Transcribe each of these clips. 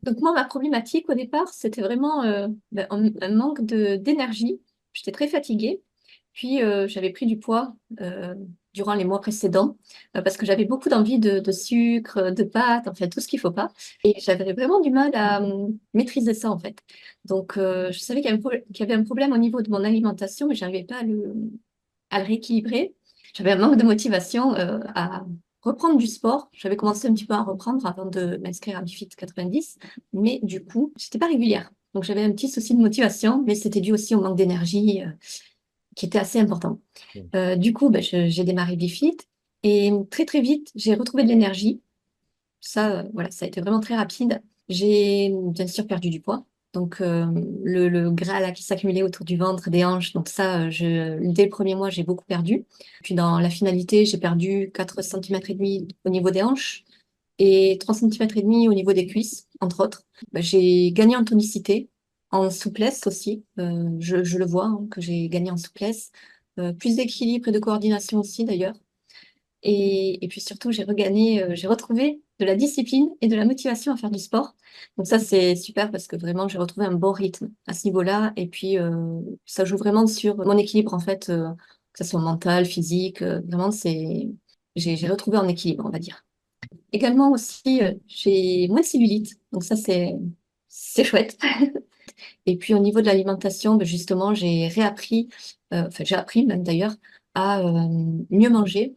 Donc moi, ma problématique au départ, c'était vraiment un manque d'énergie. J'étais très fatiguée. Puis j'avais pris du poids durant les mois précédents parce que j'avais beaucoup d'envie de sucre, de pâtes, en fait, tout ce qu'il faut pas. Et j'avais vraiment du mal à maîtriser ça, en fait. Donc je savais qu'il y avait un problème au niveau de mon alimentation, mais je n'arrivais pas à le rééquilibrer. J'avais un manque de motivation à reprendre du sport. J'avais commencé un petit peu à reprendre avant de m'inscrire à BiFit 90, mais du coup, j'étais pas régulière. Donc j'avais un petit souci de motivation, mais c'était dû aussi au manque d'énergie qui était assez important. Mm. Du coup, ben, j'ai démarré BiFit et très très vite, j'ai retrouvé de l'énergie. Ça, voilà, ça a été vraiment très rapide. J'ai bien sûr perdu du poids. Donc, le gras là, qui s'accumulait autour du ventre, des hanches, donc ça, dès le premier mois, j'ai beaucoup perdu. Puis dans la finalité, j'ai perdu 4,5 cm au niveau des hanches et 3,5 cm au niveau des cuisses, entre autres. Bah, j'ai gagné en tonicité, en souplesse aussi. Je le vois, hein, que j'ai gagné en souplesse. Plus d'équilibre et de coordination aussi, d'ailleurs. Et puis surtout, j'ai retrouvé de la discipline et de la motivation à faire du sport. Donc ça, c'est super parce que vraiment, j'ai retrouvé un bon rythme à ce niveau-là. Et puis, ça joue vraiment sur mon équilibre, en fait, que ce soit mental, physique. Vraiment, j'ai retrouvé un équilibre, on va dire. Également aussi, j'ai moins de cellulite. Donc ça, c'est chouette. Et puis au niveau de l'alimentation, ben, justement, j'ai appris même d'ailleurs à mieux manger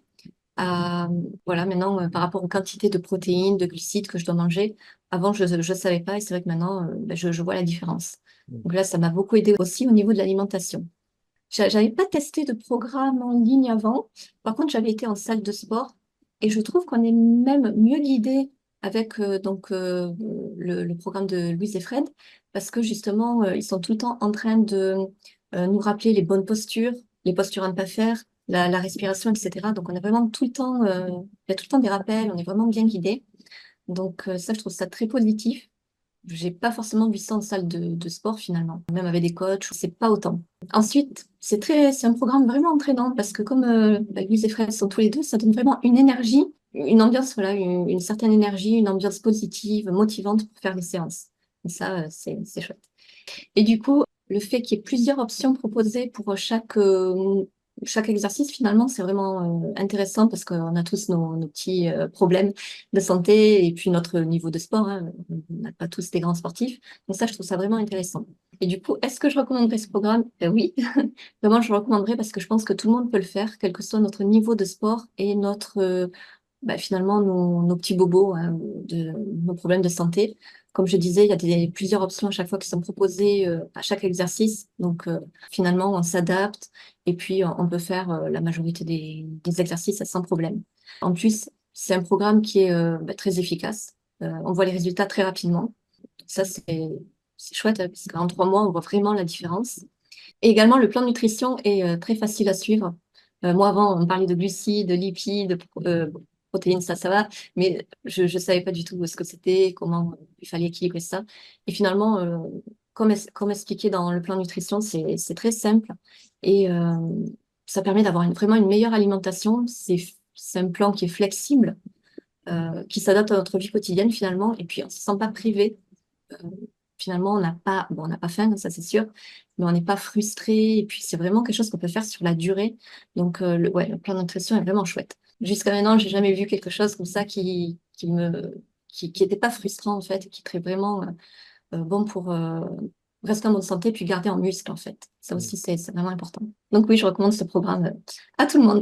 à, voilà, maintenant, par rapport aux quantités de protéines, de glucides que je dois manger, avant, je ne savais pas et c'est vrai que maintenant, ben, je vois la différence. Mm. Donc là, ça m'a beaucoup aidé aussi au niveau de l'alimentation. J'avais pas testé de programme en ligne avant. Par contre, j'avais été en salle de sport et je trouve qu'on est même mieux guidé avec le programme de Louise et Fred parce que justement, ils sont tout le temps en train de nous rappeler les bonnes postures, les postures à ne pas faire, la respiration, etc. Donc, on est vraiment tout le temps, il y a tout le temps des rappels, on est vraiment bien guidé. Donc, ça, je trouve ça très positif. J'ai pas forcément vu ça en salle de sport finalement. Même avec des coachs, c'est pas autant. Ensuite, c'est un programme vraiment entraînant parce que comme Louise et Fred sont tous les deux, ça donne vraiment une énergie, une ambiance, voilà, une certaine énergie, une ambiance positive, motivante pour faire les séances. Et ça, c'est chouette. Et du coup, le fait qu'il y ait plusieurs options proposées pour chaque exercice, finalement, c'est vraiment intéressant parce qu'on a tous nos petits problèmes de santé et puis notre niveau de sport, hein. On n'a pas tous des grands sportifs. Donc ça, je trouve ça vraiment intéressant. Et du coup, est-ce que je recommanderais ce programme? Oui, vraiment, je le recommanderais parce que je pense que tout le monde peut le faire, quel que soit notre niveau de sport et finalement nos petits bobos, hein, nos problèmes de santé. Comme je disais, il y a plusieurs options à chaque fois qui sont proposées à chaque exercice. Donc finalement, on s'adapte et puis on peut faire la majorité des exercices sans problème. En plus, c'est un programme qui est très efficace. On voit les résultats très rapidement. Ça, c'est chouette hein, parce qu'en 3 mois, on voit vraiment la différence. Et également, le plan de nutrition est très facile à suivre. Moi, avant, on me parlait de glucides, de lipides, protéines, ça va, mais je ne savais pas du tout ce que c'était, comment il fallait équilibrer ça. Et finalement, comme expliqué dans le plan de nutrition, c'est très simple et ça permet d'avoir vraiment une meilleure alimentation. C'est un plan qui est flexible, qui s'adapte à notre vie quotidienne finalement, et puis on ne se sent pas privé. Euh, Finalement, on n'a pas faim, ça c'est sûr, mais on n'est pas frustré. Et puis, c'est vraiment quelque chose qu'on peut faire sur la durée. Donc, ouais, le plan de nutrition est vraiment chouette. Jusqu'à maintenant, j'ai jamais vu quelque chose comme ça qui était pas frustrant, en fait, qui serait vraiment bon pour rester en bonne santé puis garder en muscle, en fait. Ça Mm. aussi, c'est vraiment important. Donc, oui, je recommande ce programme à tout le monde.